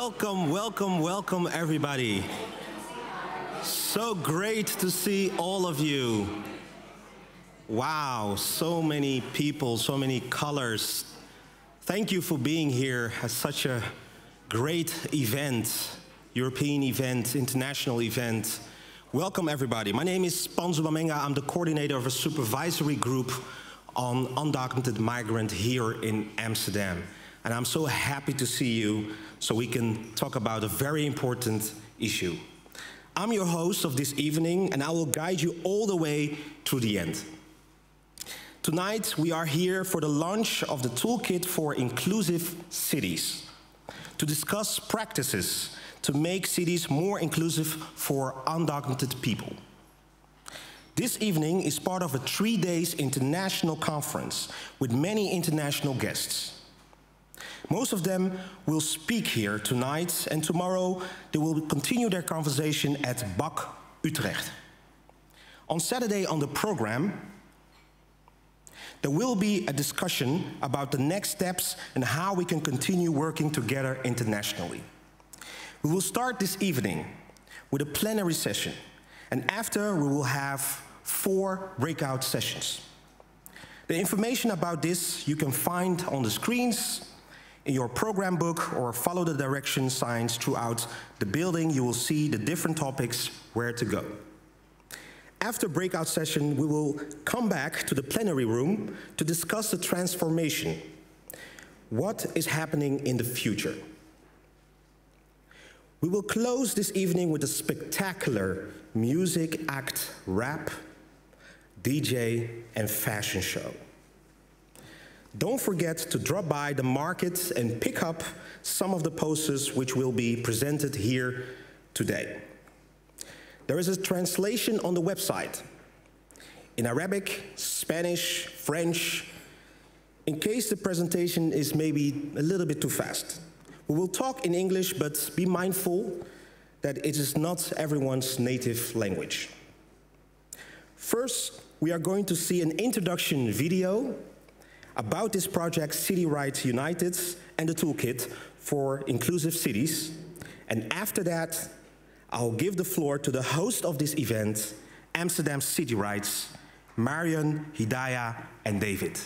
Welcome, welcome, welcome, everybody. So great to see all of you. Wow, so many people, so many colors. Thank you for being here at such a great event, European event, international event. Welcome, everybody. My name is Panzo Bamenga. I'm the coordinator of a supervisory group on undocumented migrant here in Amsterdam. And I'm so happy to see you so we can talk about a very important issue. I'm your host of this evening, and I will guide you all the way to the end. Tonight, we are here for the launch of the Toolkit for Inclusive Cities, to discuss practices to make cities more inclusive for undocumented people. This evening is part of a 3-day international conference with many international guests. Most of them will speak here tonight, and tomorrow they will continue their conversation at BAC Utrecht. On Saturday on the program, there will be a discussion about the next steps and how we can continue working together internationally. We will start this evening with a plenary session, and after we will have 4 breakout sessions. The information about this you can find on the screens, in your program book, or follow the direction signs throughout the building. You will see the different topics where to go. After breakout session, we will come back to the plenary room to discuss the transformation. What is happening in the future? We will close this evening with a spectacular music act, rap, DJ, and fashion show. Don't forget to drop by the market and pick up some of the posters which will be presented here today. There is a translation on the website in Arabic, Spanish, French, in case the presentation is maybe a little bit too fast. We will talk in English, but be mindful that it is not everyone's native language. First, we are going to see an introduction video about this project, City Rights United, and the Toolkit for Inclusive Cities. And after that, I'll give the floor to the host of this event, Amsterdam City Rights, Marion, Hidayah, and David.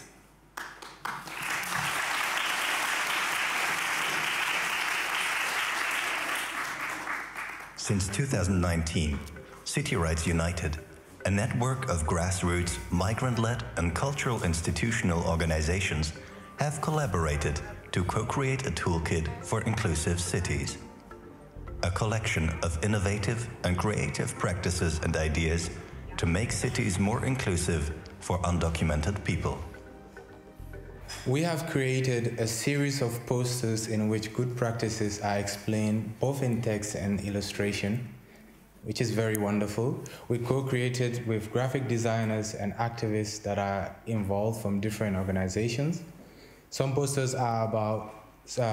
Since 2019, City Rights United, a network of grassroots, migrant-led and cultural institutional organizations, have collaborated to co-create a toolkit for inclusive cities. A collection of innovative and creative practices and ideas to make cities more inclusive for undocumented people. We have created a series of posters in which good practices are explained both in text and illustration, which is very wonderful. We co-created with graphic designers and activists that are involved from different organizations. Some posters are about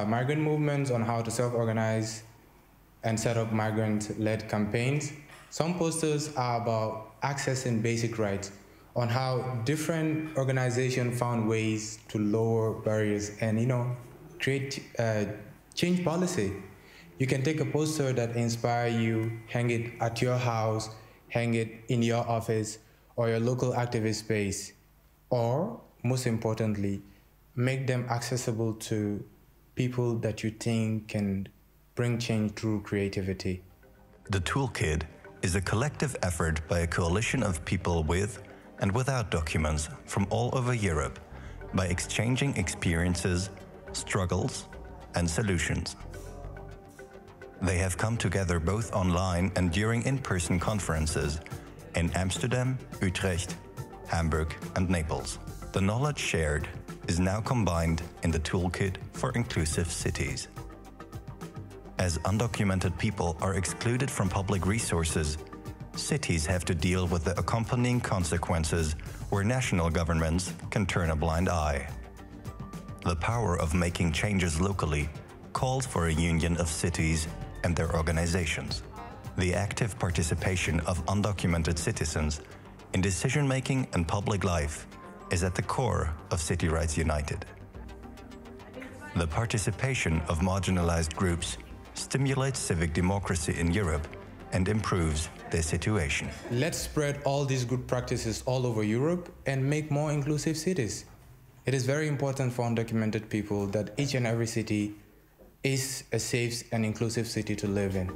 migrant movements on how to self-organize and set up migrant-led campaigns. Some posters are about accessing basic rights, on how different organizations found ways to lower barriers and, create change policy. You can take a poster that inspires you, hang it at your house, hang it in your office or your local activist space, or, most importantly, make them accessible to people that you think can bring change through creativity. The Toolkit is a collective effort by a coalition of people with and without documents from all over Europe by exchanging experiences, struggles, and solutions. They have come together both online and during in-person conferences in Amsterdam, Utrecht, Hamburg, and Naples. The knowledge shared is now combined in the Toolkit for Inclusive Cities. As undocumented people are excluded from public resources, cities have to deal with the accompanying consequences where national governments can turn a blind eye. The power of making changes locally calls for a union of cities and their organizations. The active participation of undocumented citizens in decision-making and public life is at the core of City Rights United. The participation of marginalized groups stimulates civic democracy in Europe, and improves their situation. Let's spread all these good practices all over Europe and make more inclusive cities. It is very important for undocumented people that each and every city is a safe and inclusive city to live in.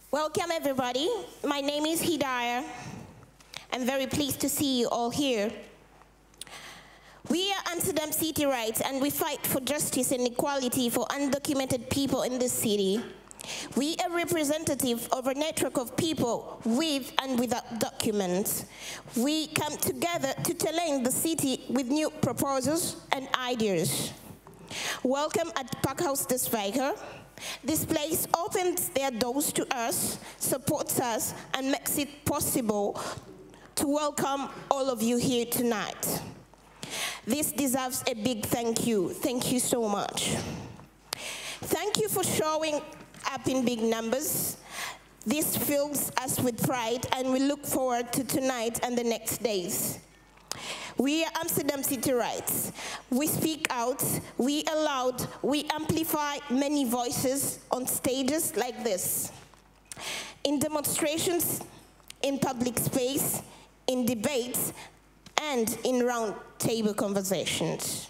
Welcome everybody. My name is Hidayah. I'm very pleased to see you all here. We are Amsterdam City Rights and we fight for justice and equality for undocumented people in this city. We are representative of a network of people with and without documents. We come together to challenge the city with new proposals and ideas. Welcome at Pakhuis de Zwijger. This place opens their doors to us, supports us, and makes it possible to welcome all of you here tonight. This deserves a big thank you. Thank you so much. Thank you for showing up in big numbers. This fills us with pride, and we look forward to tonight and the next days. We are Amsterdam City Rights. We speak out, we are loud, we amplify many voices on stages like this, in demonstrations, in public space, in debates, and in round-table conversations.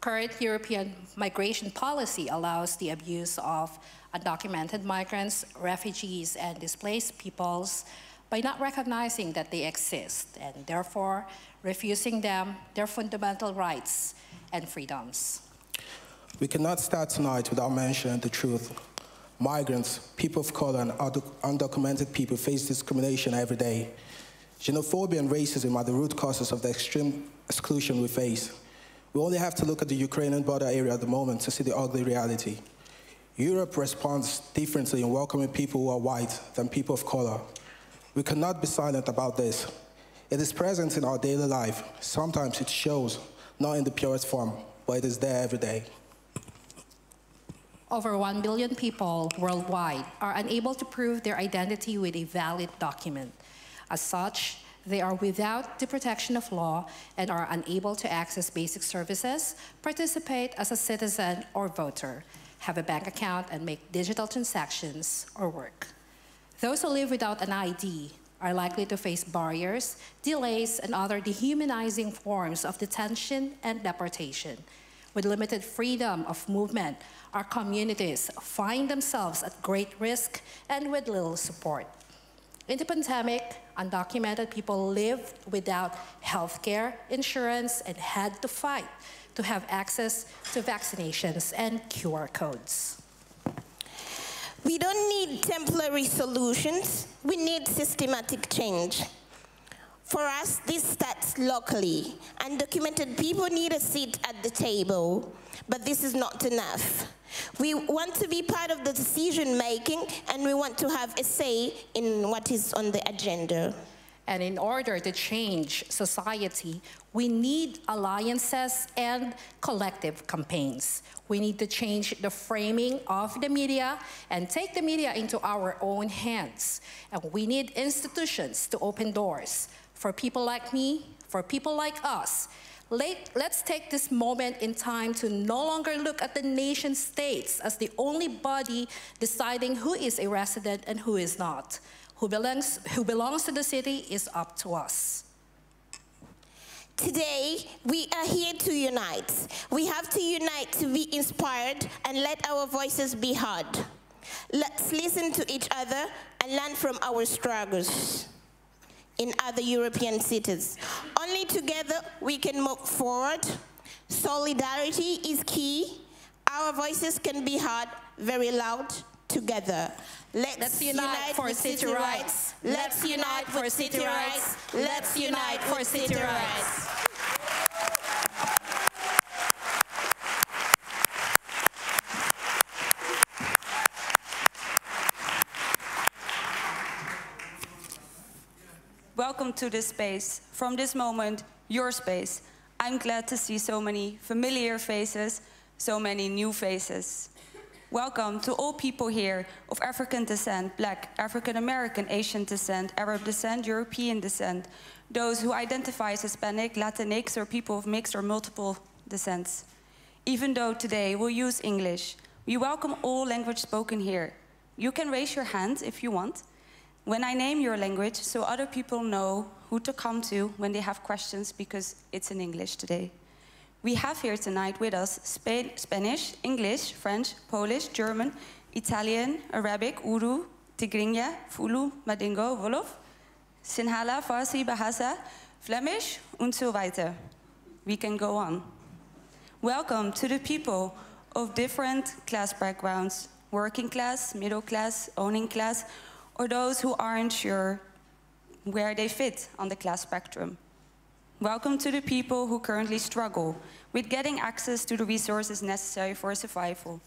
Current European migration policy allows the abuse of undocumented migrants, refugees, and displaced peoples by not recognizing that they exist and therefore refusing them their fundamental rights and freedoms. We cannot start tonight without mentioning the truth. Migrants, people of color, and undocumented people face discrimination every day. Xenophobia and racism are the root causes of the extreme exclusion we face. We only have to look at the Ukrainian border area at the moment to see the ugly reality. Europe responds differently in welcoming people who are white than people of color. We cannot be silent about this. It is present in our daily life. Sometimes it shows, not in the purest form, but it is there every day. Over 1 billion people worldwide are unable to prove their identity with a valid document. As such, they are without the protection of law and are unable to access basic services, participate as a citizen or voter, have a bank account, and make digital transactions or work. Those who live without an ID are likely to face barriers, delays, and other dehumanizing forms of detention and deportation. With limited freedom of movement, our communities find themselves at great risk and with little support. In the pandemic, undocumented people lived without healthcare, insurance, and had to fight to have access to vaccinations and QR codes. We don't need temporary solutions, we need systematic change. For us, this starts locally. Undocumented people need a seat at the table, but this is not enough. We want to be part of the decision-making, and we want to have a say in what is on the agenda. And in order to change society, we need alliances and collective campaigns. We need to change the framing of the media and take the media into our own hands. And we need institutions to open doors for people like me, for people like us. Let's take this moment in time to no longer look at the nation states as the only body deciding who is a resident and who is not. Who belongs to the city is up to us. Today, we are here to unite. We have to unite to be inspired and let our voices be heard. Let's listen to each other and learn from our struggles in other European cities. Only together we can move forward. Solidarity is key. Our voices can be heard very loud together. Let's unite for city rights. Let's unite for city rights. Let's unite for city rights. Welcome to this space. From this moment, your space. I'm glad to see so many familiar faces, so many new faces. welcome to all people here of African descent, Black, African American, Asian descent, Arab descent, European descent, those who identify as Hispanic, Latinx, or people of mixed or multiple descents. Even though today we'll use English, we welcome all language spoken here. You can raise your hand if you want when I name your language so other people know who to come to when they have questions, because it's in English today. We have here tonight with us Spanish, English, French, Polish, German, Italian, Arabic, Urdu, Tigrinya, Fulu, Madingo, Wolof, Sinhala, Farsi, Bahasa, Flemish, und so weiter. We can go on. Welcome to the people of different class backgrounds, working class, middle class, owning class, or those who aren't sure where they fit on the class spectrum. Welcome to the people who currently struggle with getting access to the resources necessary for survival.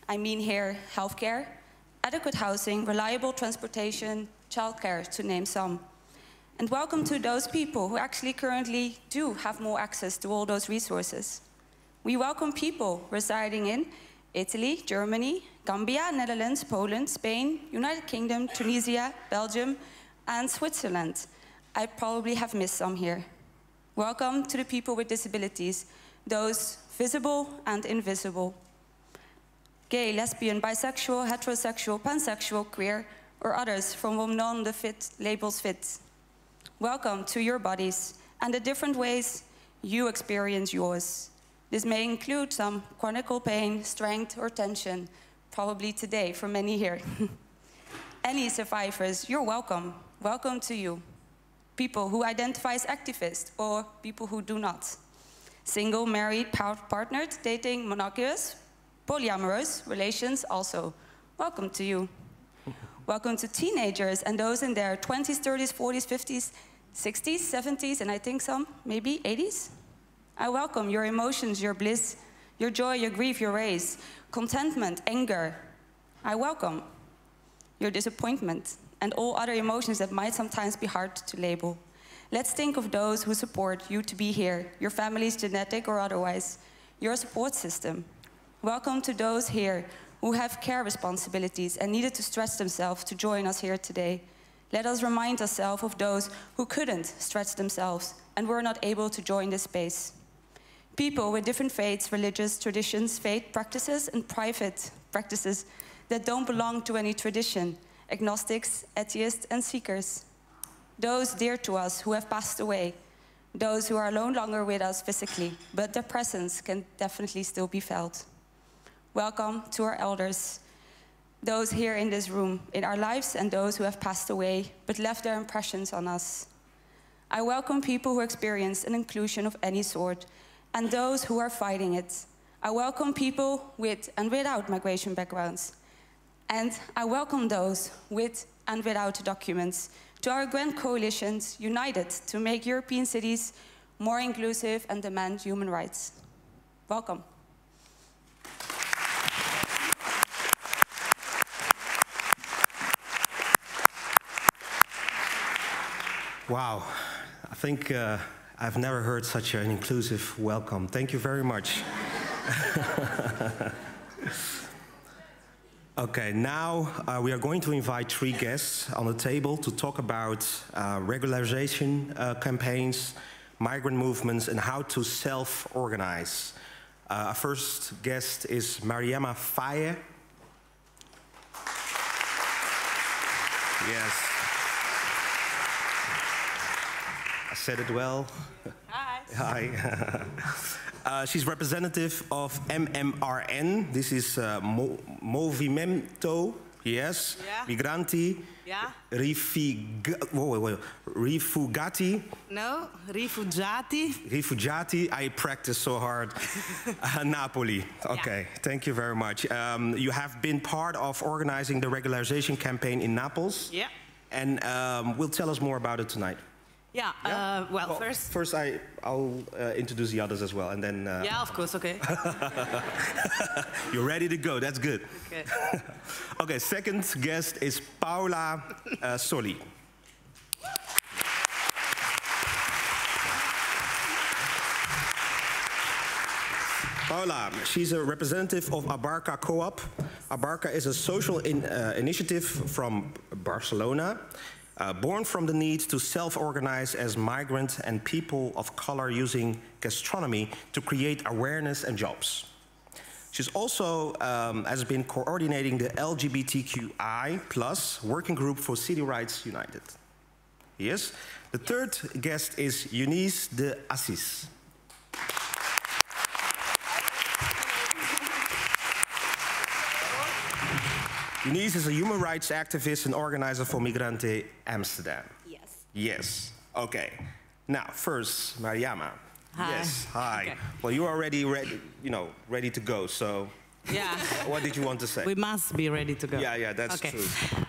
I mean here healthcare, adequate housing, reliable transportation, childcare, to name some. And welcome to those people who actually currently do have more access to all those resources. We welcome people residing in Italy, Germany, Gambia, Netherlands, Poland, Spain, United Kingdom, Tunisia, Belgium, and Switzerland. I probably have missed some here. Welcome to the people with disabilities, those visible and invisible. Gay, lesbian, bisexual, heterosexual, pansexual, queer, or others from whom none of the labels fit. Welcome to your bodies and the different ways you experience yours. This may include some chronic pain, strength, or tension, probably today for many here. Any survivors, you're welcome. Welcome to you. People who identify as activists or people who do not. Single, married, partnered, dating, monogamous, polyamorous relations also. Welcome to you. Welcome to teenagers and those in their 20s, 30s, 40s, 50s, 60s, 70s, and I think some, maybe 80s. I welcome your emotions, your bliss, your joy, your grief, your rage, contentment, anger. I welcome your disappointment and all other emotions that might sometimes be hard to label. Let's think of those who support you to be here, your family's genetic or otherwise, your support system. Welcome to those here who have care responsibilities and needed to stretch themselves to join us here today. Let us remind ourselves of those who couldn't stretch themselves and were not able to join this space. People with different faiths, religious traditions, faith practices, and private practices that don't belong to any tradition, agnostics, atheists, and seekers. Those dear to us who have passed away, those who are no longer with us physically, but their presence can definitely still be felt. Welcome to our elders, those here in this room, in our lives, and those who have passed away, but left their impressions on us. I welcome people who experience an inclusion of any sort, and those who are fighting it. I welcome people with and without migration backgrounds. And I welcome those with and without documents to our grand coalitions united to make European cities more inclusive and demand human rights. Welcome. Wow, I think I've never heard such an inclusive welcome. Thank you very much. Okay, now we are going to invite 3 guests on the table to talk about regularization campaigns, migrant movements, and how to self-organize. Our first guest is Mariama Faye. Yes. I said it well. Hi. Hi. She's representative of MMRN. This is Movimento, yes, yeah. Migranti, yeah. Rifugiati. No, Rifugiati. Rifugiati, I practice so hard. Napoli, okay, yeah. Thank you very much. You have been part of organizing the regularization campaign in Naples. Yeah. And will tell us more about it tonight. Yeah, yeah? Well, first I'll introduce the others as well, and then... yeah, of course, okay. You're ready to go, that's good. Okay. Okay, second guest is Paola Soli. Paula, she's a representative of Abarca Co-op. Abarca is a social initiative from Barcelona, born from the need to self-organize as migrants and people of color using gastronomy to create awareness and jobs. She's also has been coordinating the LGBTQI+ working group for City Rights United. Yes. The third guest is Eunice de Assis. Eunice is a human rights activist and organizer for Migrante Amsterdam. Yes. Yes. Okay. Now, first, Mariama. Hi. Yes. Hi. Okay. Well, you're already ready, ready to go. So, Yeah. what did you want to say? We must be ready to go. Yeah, that's true.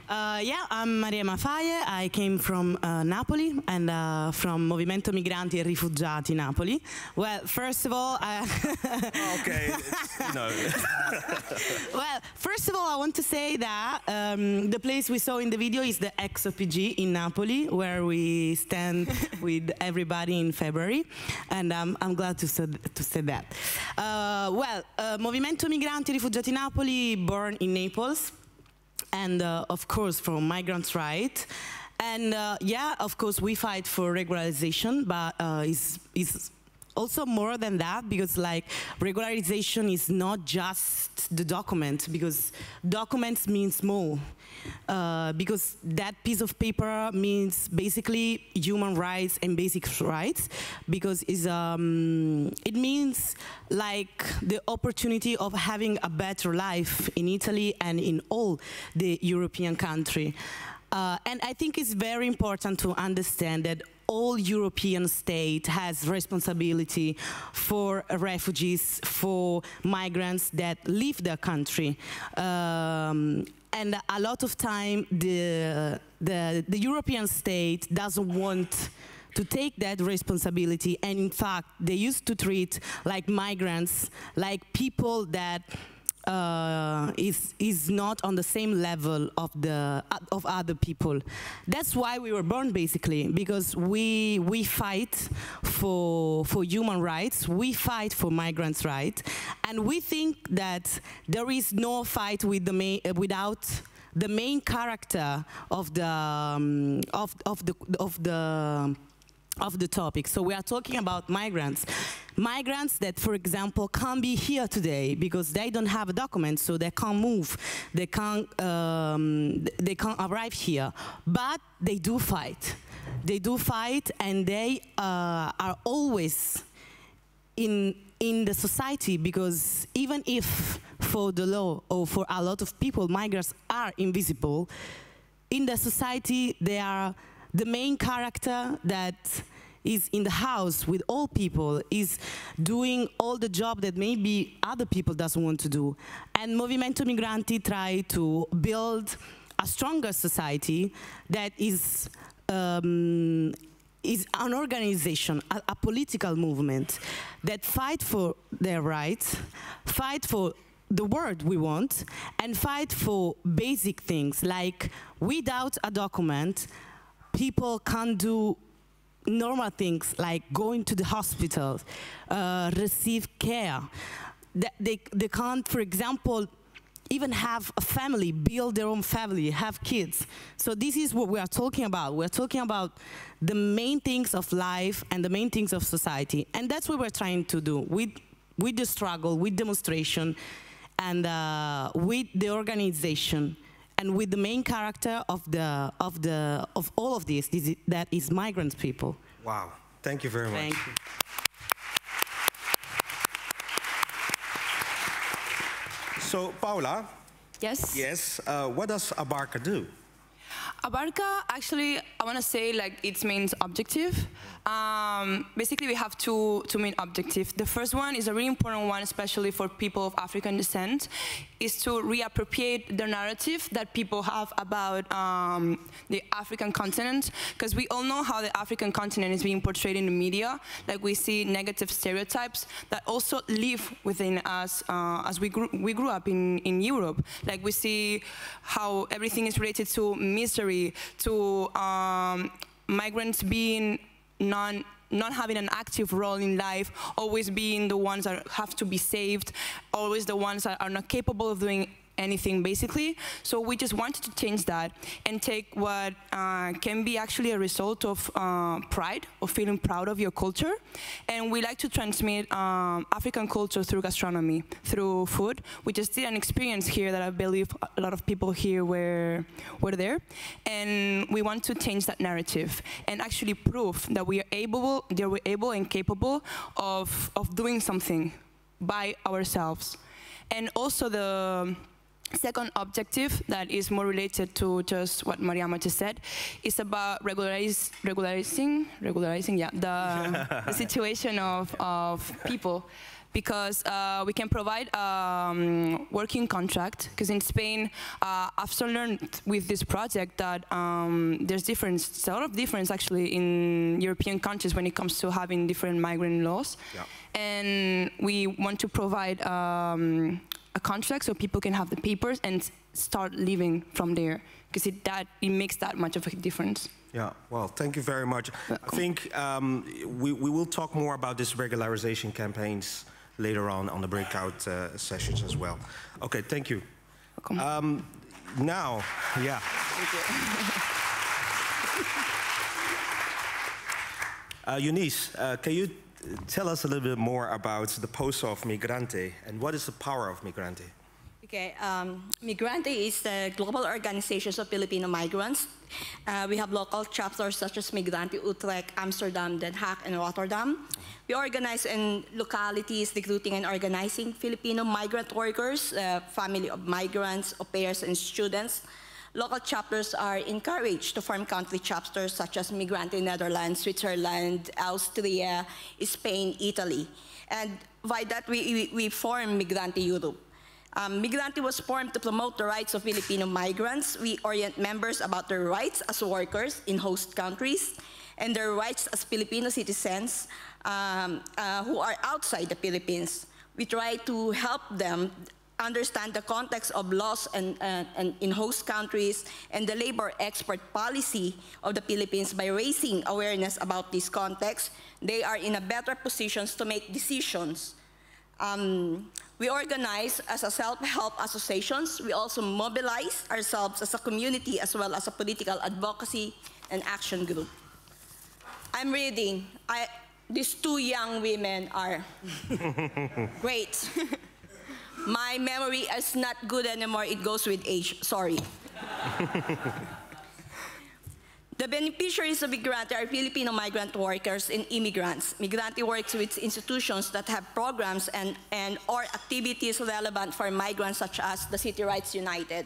Yeah, I'm Maria Mafaye. I came from Napoli and from Movimento Migranti e Rifugiati Napoli. Well, first of all, Okay, well, first of all, I want to say that the place we saw in the video is the XOPG in Napoli, where we stand with everybody in February, and I'm glad to say that. Well, Movimento Migranti e Rifugiati Napoli, born in Naples, and of course from migrants' rights. And yeah, of course we fight for regularization, but it's also more than that, because like regularization is not just the document, because documents means more. Because that piece of paper means basically human rights and basic rights, because it means like the opportunity of having a better life in Italy and in all the European countries. And I think it's very important to understand that all European states has responsibility for refugees, for migrants that leave their country. And a lot of time the European state doesn't want to take that responsibility, and in fact they used to treat like migrants like people that is not on the same level of other people. That's why we were born, basically, because we fight for human rights, we fight for migrants' rights, and we think that there is no fight with without the main character of the topic. So we are talking about migrants. Migrants that, for example, can't be here today because they don't have a document, so they can't move, they can't arrive here. But they do fight. They do fight, and they are always in the society, because even if for the law or for a lot of people migrants are invisible, in the society they are the main character that is in the house with all people, is doing all the job that maybe other people doesn't want to do. And Movimento Migranti try to build a stronger society that is an organization, a political movement that fight for their rights, fight for the world we want, and fight for basic things like without a document, people can't do normal things like going to the hospital, receive care. They can't, for example, even have a family, build their own family, have kids. So this is what we are talking about. We're talking about the main things of life and the main things of society. And that's what we're trying to do with the struggle, with demonstration, and with the organization, and with the main character of all of this, that is migrant people. Wow, thank you very much. Thank you. So, Paula. Yes? Yes, what does Abarca do? Abarca, actually, I want to say like its main objective. Basically, we have two main objectives. The first one is a really important one, especially for people of African descent, is to reappropriate the narrative that people have about the African continent, because we all know how the African continent is being portrayed in the media. Like we see negative stereotypes that also live within us as we grew up in Europe. Like we see how everything is related to misery, to migrants being not having an active role in life, always being the ones that have to be saved, always the ones that are not capable of doing anything, basically. So we just wanted to change that and take what can be actually a result of pride, of feeling proud of your culture. And we like to transmit African culture through gastronomy, through food. We just did an experience here that I believe a lot of people here were there. And we want to change that narrative and actually prove that we are able and capable of doing something by ourselves. And also the second objective that is more related to just what Mariama just said is about regularizing the situation of people, because we can provide working contract, because in Spain, I've learned with this project that there's a lot of difference actually in European countries when it comes to having different migrant laws. Yeah. And we want to provide a contract so people can have the papers and start living from there, because it makes that much of a difference. Yeah, well, thank you very much. I think we will talk more about this regularization campaigns later on the breakout sessions as well. Okay, thank you. Welcome. Now, yeah. Eunice, can you tell us a little bit more about the post of Migrante and what is the power of Migrante? Okay, Migrante is the global organization of Filipino migrants. We have local chapters such as Migrante Utrecht, Amsterdam, Den Haag, and Rotterdam. We organize in localities recruiting and organizing Filipino migrant workers, family of migrants, au pairs, and students. Local chapters are encouraged to form country chapters such as Migrante Netherlands, Switzerland, Austria, Spain, Italy. And by that, we form Migrante Europe. Migrante was formed to promote the rights of Filipino migrants. We orient members about their rights as workers in host countries and their rights as Filipino citizens who are outside the Philippines. We try to help them understand the context of laws and in host countries and the labor export policy of the Philippines. By raising awareness about this context, they are in a better position to make decisions. We organize as a self-help associations. We also mobilize ourselves as a community as well as a political advocacy and action group. I'm reading. These two young women are great. My memory is not good anymore. It goes with age. Sorry. The beneficiaries of Migrante are Filipino migrant workers and immigrants. Migrante works with institutions that have programs and or activities relevant for migrants, such as the City Rights United.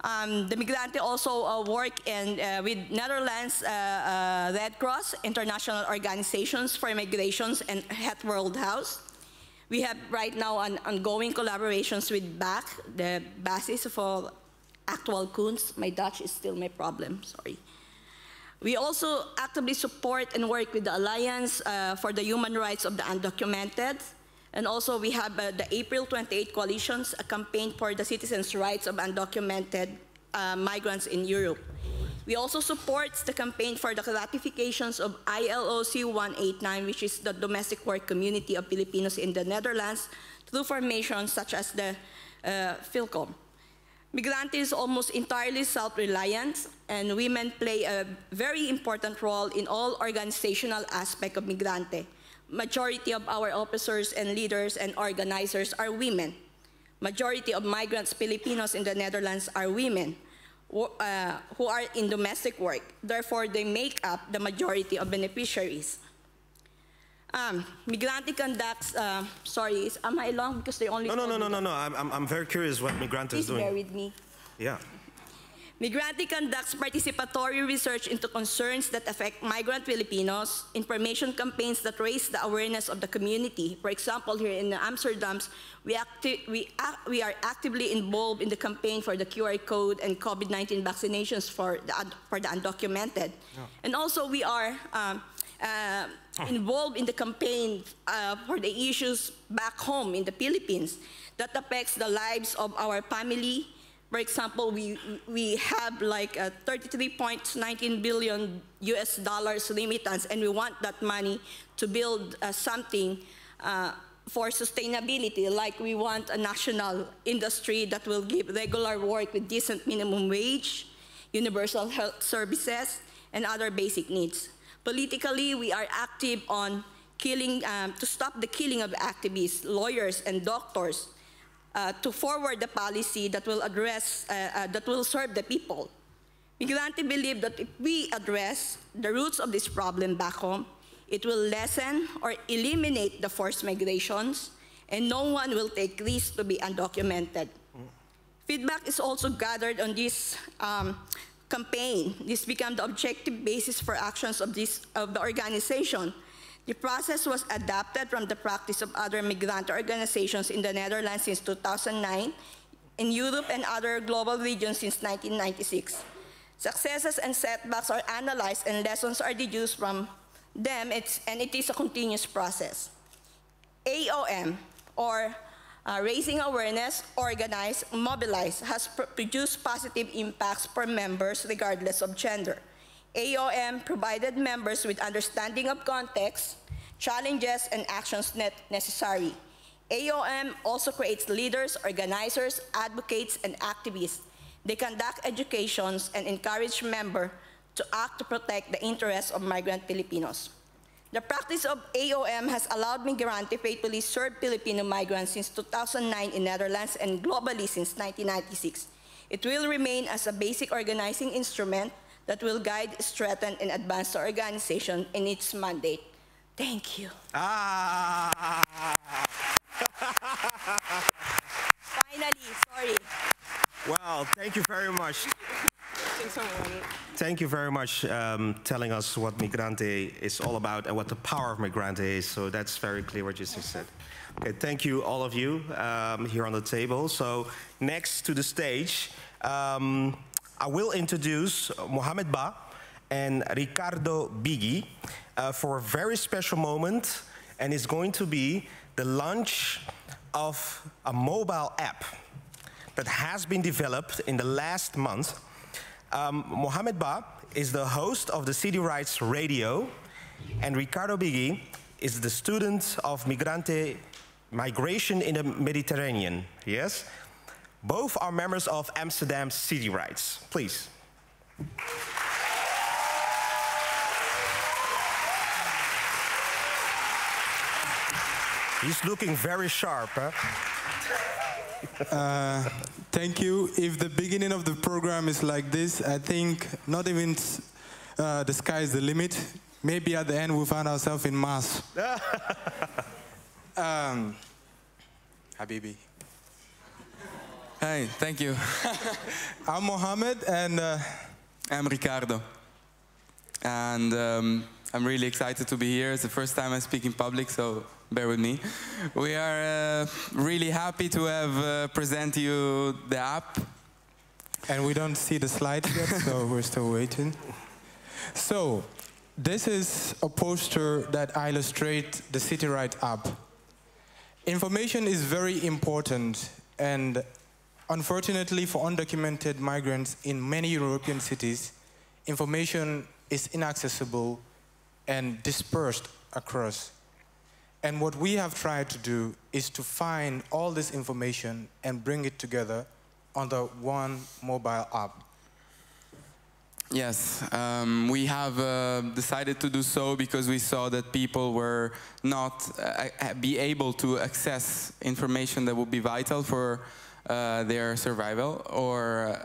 The Migrante also work with Netherlands Red Cross, international organizations for migrations, and Het World House. We have right now an ongoing collaborations with BAC, the Basis for Actual Kunst. My Dutch is still my problem, sorry. We also actively support and work with the Alliance for the Human Rights of the Undocumented. And also we have the April 28 Coalitions, a campaign for the citizens' rights of undocumented migrants in Europe. We also support the campaign for the ratifications of ILO C-189, which is the domestic work community of Filipinos in the Netherlands, through formations such as the PhilCom. Migrante is almost entirely self-reliant, and women play a very important role in all organizational aspects of Migrante. Majority of our officers and leaders and organizers are women. Majority of migrants Filipinos in the Netherlands are women who are in domestic work. Therefore, they make up the majority of beneficiaries. Migrante conducts, sorry, am I long? Because they only... No. I'm very curious what Migrante is doing. Please bear with me. Yeah. Migrante conducts participatory research into concerns that affect migrant Filipinos, information campaigns that raise the awareness of the community. For example, here in Amsterdam, we are actively involved in the campaign for the QR code and COVID-19 vaccinations for the undocumented. Yeah. And also we are involved in the campaign for the issues back home in the Philippines that affects the lives of our family, For example, we have like a 33.19 billion US dollars remittance, and we want that money to build something for sustainability, like we want a national industry that will give regular work with decent minimum wage, universal health services, and other basic needs. Politically, we are active on killing, to stop the killing of activists, lawyers, and doctors, to forward the policy that will address, that will serve the people. Migrante believe that if we address the roots of this problem back home, it will lessen or eliminate the forced migrations, and no one will take risks to be undocumented. Feedback is also gathered on this campaign. This became the objective basis for actions of the organization. The process was adapted from the practice of other migrant organizations in the Netherlands since 2009, in Europe and other global regions since 1996. Successes and setbacks are analyzed and lessons are deduced from them, and it is a continuous process. AOM, or Raising Awareness, Organize, Mobilize, has produced positive impacts for members regardless of gender. AOM provided members with understanding of context, challenges, and actions necessary. AOM also creates leaders, organizers, advocates, and activists. They conduct educations and encourage members to act to protect the interests of migrant Filipinos. The practice of AOM has allowed Migrante faithfully serve Filipino migrants since 2009 in Netherlands and globally since 1996. It will remain as a basic organizing instrument that will guide, strengthen, and advance the organization in its mandate. Thank you. Finally, sorry. Well, thank you very much. Thank you very much telling us what Migrante is all about and what the power of Migrante is. So that's very clear what you just said. Okay, thank you, all of you here on the table. So next to the stage, I will introduce Mohamed Ba and Ricardo Bigi for a very special moment, and it's going to be the launch of a mobile app that has been developed in the last month. Mohamed Ba is the host of the City Rights Radio, and Ricardo Bigi is the student of migration in the Mediterranean. Yes? Both are members of Amsterdam City Rights. Please. He's looking very sharp, huh? Thank you. If the beginning of the program is like this, I think not even the sky is the limit. Maybe at the end we'll find ourselves in Mars. Habibi. Hey, thank you. I'm Mohamed and I'm Ricardo. And I'm really excited to be here. It's the first time I speak in public, so bear with me. We are really happy to have present you the app. And we don't see the slides yet, so we're still waiting. So, this is a poster that illustrates the City Right app. Information is very important, and unfortunately for undocumented migrants in many European cities, information is inaccessible and dispersed across. And what we have tried to do is to find all this information and bring it together under one mobile app. Yes, we have decided to do so because we saw that people were not be able to access information that would be vital for their survival, or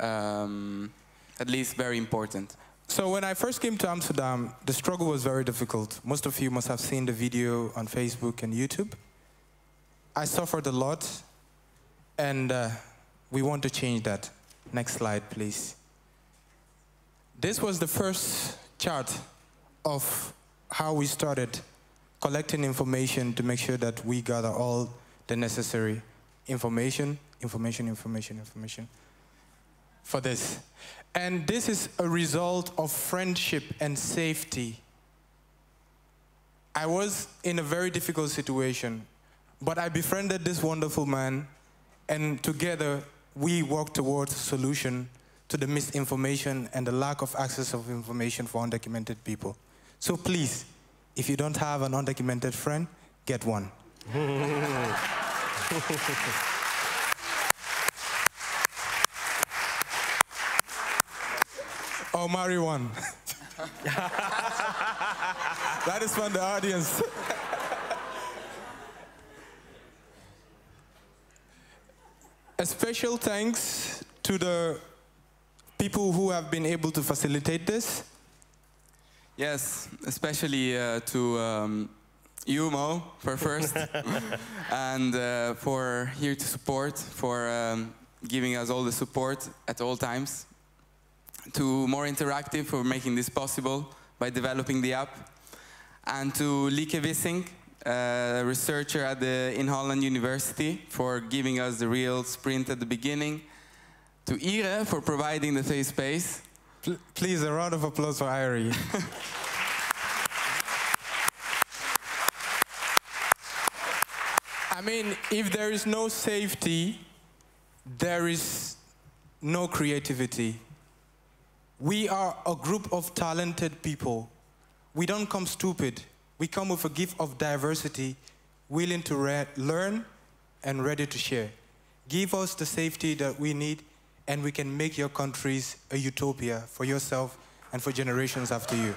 at least very important. So when I first came to Amsterdam, the struggle was very difficult. Most of you must have seen the video on Facebook and YouTube. I suffered a lot, and we want to change that. Next slide, please. This was the first chart of how we started collecting information to make sure that we gather all the necessary information for this. And this is a result of friendship and safety. I was in a very difficult situation, but I befriended this wonderful man, and together we work towards a solution to the misinformation and the lack of access of information for undocumented people. So please, if you don't have an undocumented friend, get one. Or marry one. That is from the audience. A special thanks to the people who have been able to facilitate this. Yes, especially to you, Mo, for first, and for here to support, for giving us all the support at all times. To More Interactive for making this possible by developing the app. And to Lieke Wissing, a researcher at the In Holland University, for giving us the real sprint at the beginning. To Ire for providing the safe space. Please, a round of applause for Ire. I mean, if there is no safety, there is no creativity. We are a group of talented people. We don't come stupid. We come with a gift of diversity, willing to learn and ready to share. Give us the safety that we need, and we can make your countries a utopia for yourself and for generations after you.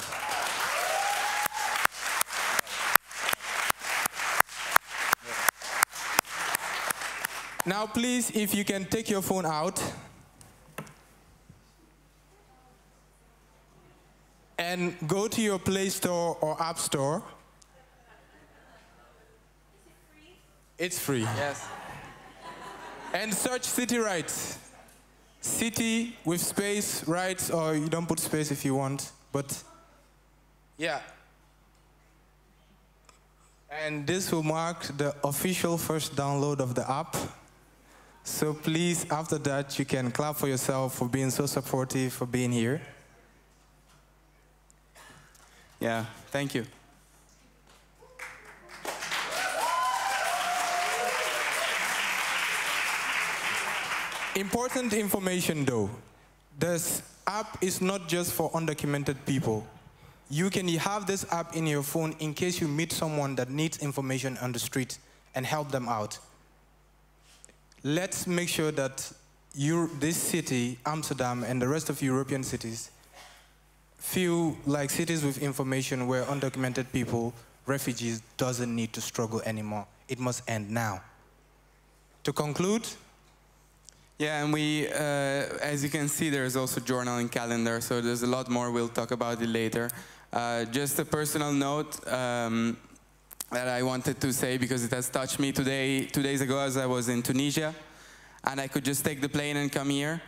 Now, please, if you can take your phone out and go to your Play Store or App Store. Is it free? It's free. Yes. And search City Rights. City with space, rights, or you don't put space if you want, but yeah. And this will mark the official first download of the app. So please, after that, you can clap for yourself for being so supportive, for being here. Yeah, thank you. Important information though. This app is not just for undocumented people. You can have this app in your phone in case you meet someone that needs information on the street and help them out. Let's make sure that this city, Amsterdam, and the rest of European cities feel like cities with information where undocumented people, refugees, doesn't need to struggle anymore. It must end now. To conclude, yeah, and we, as you can see, there's also journaling calendar, so there's a lot more. We'll talk about it later. Just a personal note that I wanted to say because it has touched me today. 2 days ago, as I was in Tunisia, and I could just take the plane and come here.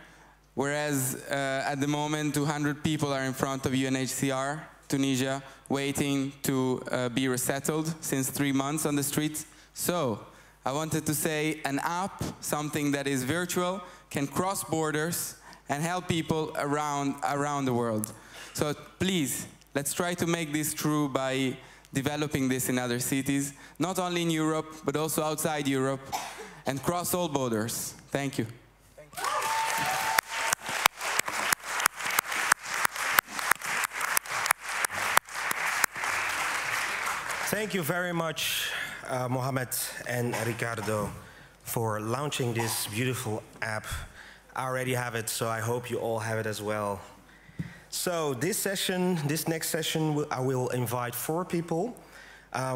Whereas at the moment, 200 people are in front of UNHCR, Tunisia, waiting to be resettled since 3 months on the streets. So I wanted to say an app, something that is virtual, can cross borders and help people around the world. So please, let's try to make this true by developing this in other cities, not only in Europe, but also outside Europe, and cross all borders. Thank you. Thank you. Thank you very much, Mohamed and Ricardo, for launching this beautiful app. I already have it, so I hope you all have it as well. So this next session, I will invite 4 people.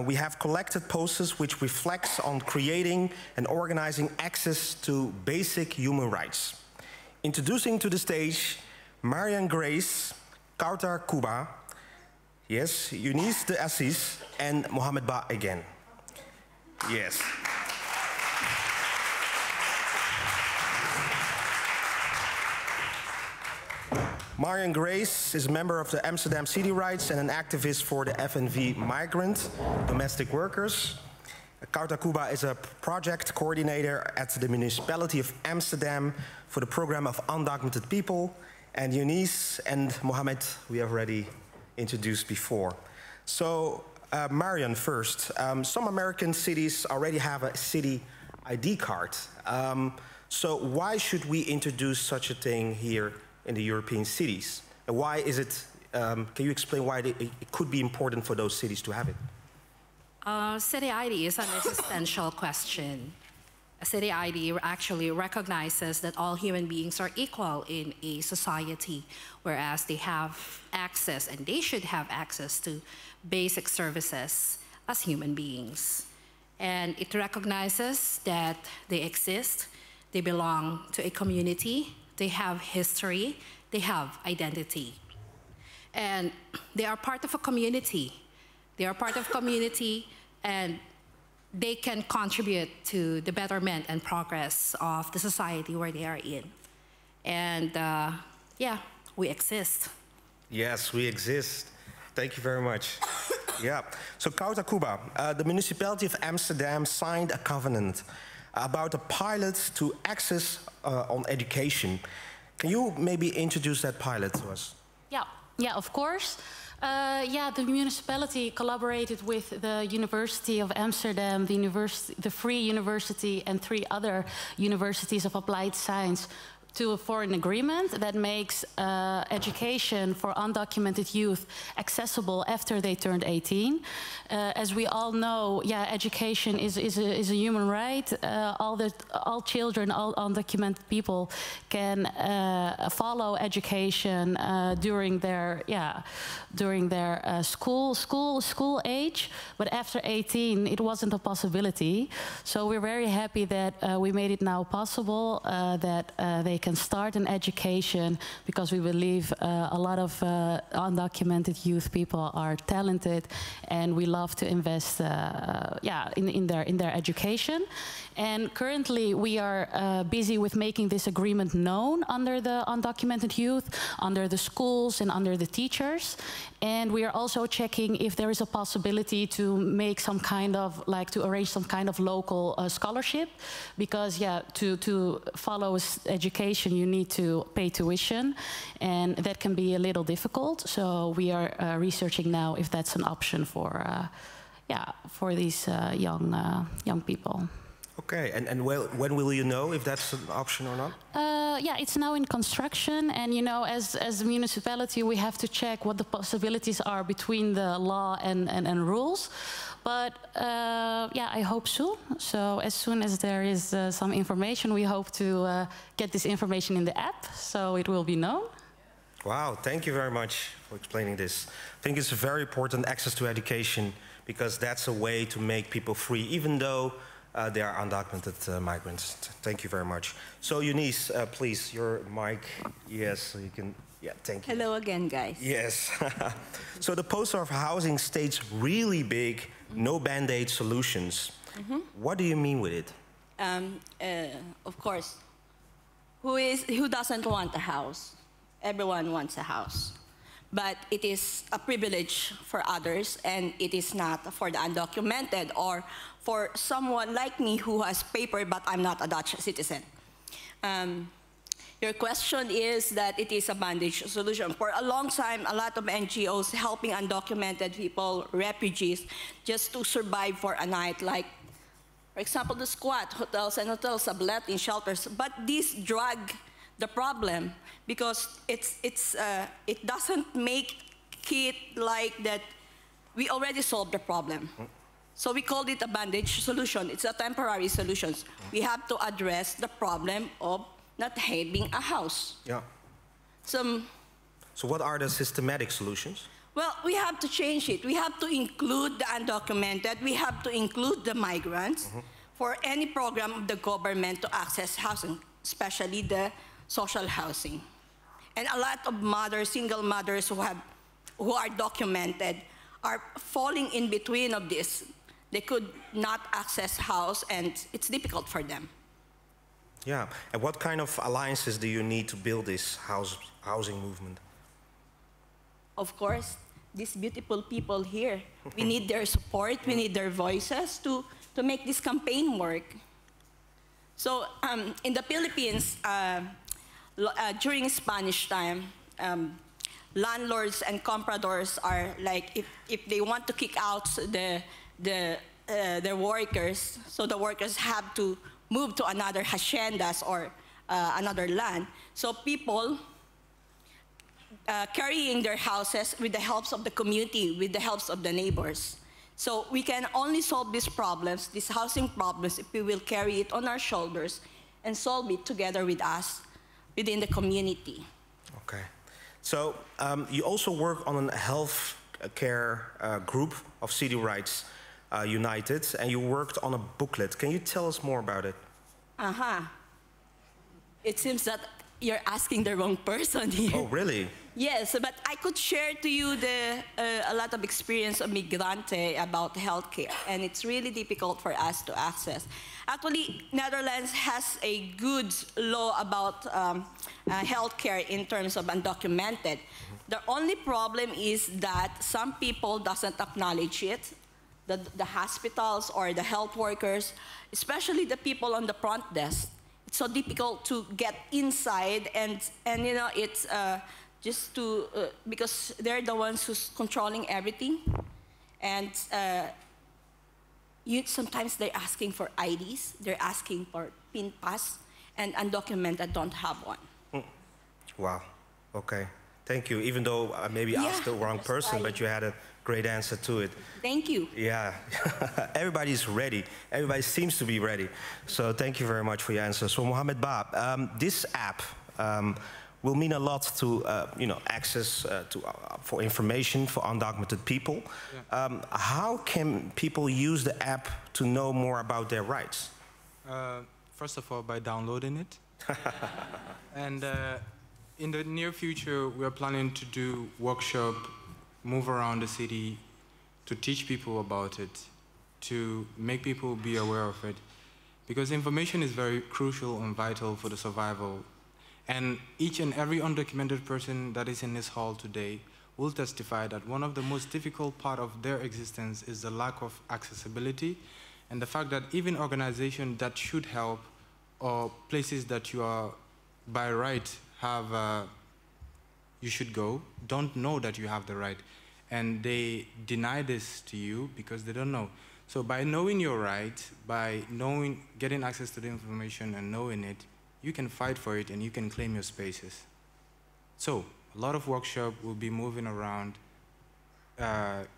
We have collected posters which reflects on creating and organizing access to basic human rights. Introducing to the stage, Marian Grace, Kautar Kuba, yes, Eunice de Assis, and Mohamed Ba again. Yes. Marian Grace is a member of the Amsterdam City Rights and an activist for the FNV migrant, domestic workers. Kautar Kuba is a project coordinator at the municipality of Amsterdam for the program of undocumented people. And Eunice and Mohamed, we have already introduced before. So, Marian first. Some American cities already have a city ID card. So why should we introduce such a thing here in the European cities? And why is it, can you explain why it could be important for those cities to have it? City ID is an existential question. A city ID actually recognizes that all human beings are equal in a society, whereas they have access, and they should have access to basic services as human beings. And it recognizes that they exist, they belong to a community, they have history, they have identity. And they are part of a community. They are part of community, and they can contribute to the betterment and progress of the society where they are in. And yeah, we exist. Yes, we exist. Thank you very much. Yeah. So, Kauta Kuba, the municipality of Amsterdam signed a covenant about a pilot to access on education. Can you maybe introduce that pilot to us? Yeah, of course. Yeah, the municipality collaborated with the University of Amsterdam, the Free University, and 3 other universities of applied science for an agreement that makes education for undocumented youth accessible after they turned 18. As we all know, yeah, education is a human right. All children, all undocumented people can follow education during their school age. But after 18, it wasn't a possibility. So we're very happy that we made it now possible that they can start an education, because we believe a lot of undocumented youth people are talented, and we love to invest in their education. And currently we are busy with making this agreement known under the undocumented youth, under the schools and under the teachers. And we are also checking if there is a possibility to make some kind of, to arrange some kind of local scholarship, because to follow education you need to pay tuition, and that can be a little difficult. So we are researching now if that's an option for these young people. Okay, and when will you know if that's an option or not? Yeah, it's now in construction, and as a municipality, we have to check what the possibilities are between the law and rules. But yeah, I hope soon. So as soon as there is some information, we hope to get this information in the app, so it will be known. Wow, thank you very much for explaining this. I think it's very important, access to education, because that's a way to make people free, even though they are undocumented migrants. Thank you very much. So Eunice, please, your mic. Yes, so you can, yeah, thank you. Hello again, guys. Yes. So the poster of housing states really big, no Band-Aid solutions. What do you mean with it? Of course, who doesn't want a house? Everyone wants a house. But it is a privilege for others, and it is not for the undocumented or for someone like me who has paper, but I'm not a Dutch citizen. Your question is that it is a bandage solution. For a long time, a lot of NGOs helping undocumented people, refugees, just to survive for a night, like, for example, the squat, hotels and hotels, subletting shelters. But this drug the problem, because it doesn't make it like that we already solved the problem. So we called it a bandage solution. It's a temporary solution. We have to address the problem of not having a house. Yeah. So what are the systematic solutions? Well, we have to change it. We have to include the undocumented. We have to include the migrants for any program of the government to access housing, especially the social housing. And a lot of mothers, single mothers who are documented are falling in between of this. They could not access house, and it's difficult for them. Yeah, and what kind of alliances do you need to build this housing movement? Of course, these beautiful people here, we need their support, we need their voices to make this campaign work. So in the Philippines, during Spanish time, landlords and compradors are like, if they want to kick out their workers, so the workers have to move to another haciendas or another land. So people carrying their houses with the help of the community, with the help of the neighbors. So we can only solve these problems, these housing problems, if we will carry it on our shoulders and solve it together with us within the community. Okay. So you also work on a health care group of City Rights United, and you worked on a booklet. Can you tell us more about it? It seems that you're asking the wrong person here. Oh, really? Yes, but I could share to you a lot of experience of migrante about healthcare, and it's really difficult for us to access. Actually, Netherlands has a good law about healthcare in terms of undocumented. The only problem is that some people doesn't acknowledge it. The hospitals or the health workers, especially the people on the front desk. It's so difficult to get inside, and you know, it's just to because they're the ones who's controlling everything, and sometimes they're asking for IDs, they're asking for PIN pass, and undocumented don't have one. Wow. Okay. Thank you. Even though I maybe asked the wrong person, but you had a great answer to it. Thank you. Yeah. Everybody's ready. Everybody seems to be ready. So thank you very much for your answer. So Mohammed Ba, this app will mean a lot to access for information for undocumented people. Yeah. How can people use the app to know more about their rights? First of all, by downloading it. And in the near future, we are planning to do workshop, move around the city to teach people about it, to make people be aware of it. Because information is very crucial and vital for the survival. And each and every undocumented person that is in this hall today will testify that one of the most difficult part of their existence is the lack of accessibility and the fact that even organizations that should help or places that you are by right have you should go, don't know that you have the right. And they deny this to you because they don't know. So by knowing your right, by getting access to the information and knowing it, you can fight for it and you can claim your spaces. So a lot of workshop will be moving around,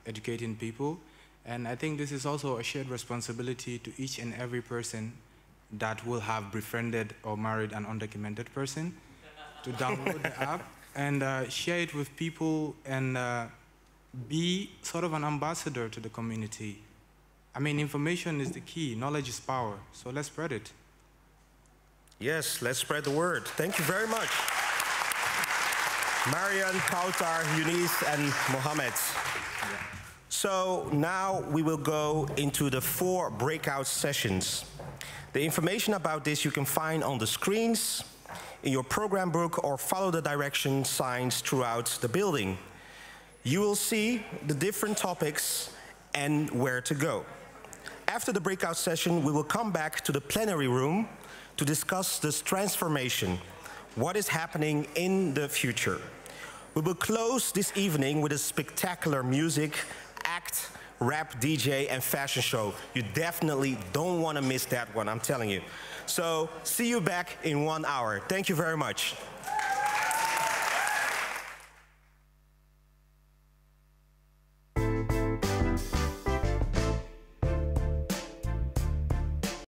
educating people. And I think this is also a shared responsibility to each and every person that will have befriended or married an undocumented person to download the app and share it with people and be sort of an ambassador to the community. I mean, information is the key. Knowledge is power. So let's spread it. Yes, let's spread the word. Thank you very much. Marian, Kautar, Eunice, and Mohammed. Yeah. So now we will go into the 4 breakout sessions. The information about this you can find on the screens, in your program book, or follow the direction signs throughout the building. You will see the different topics and where to go. After the breakout session, we will come back to the plenary room to discuss this transformation, what is happening in the future. We will close this evening with a spectacular music, act, rap, DJ, and fashion show. You definitely don't want to miss that one, I'm telling you. So, see you back in 1 hour. Thank you very much.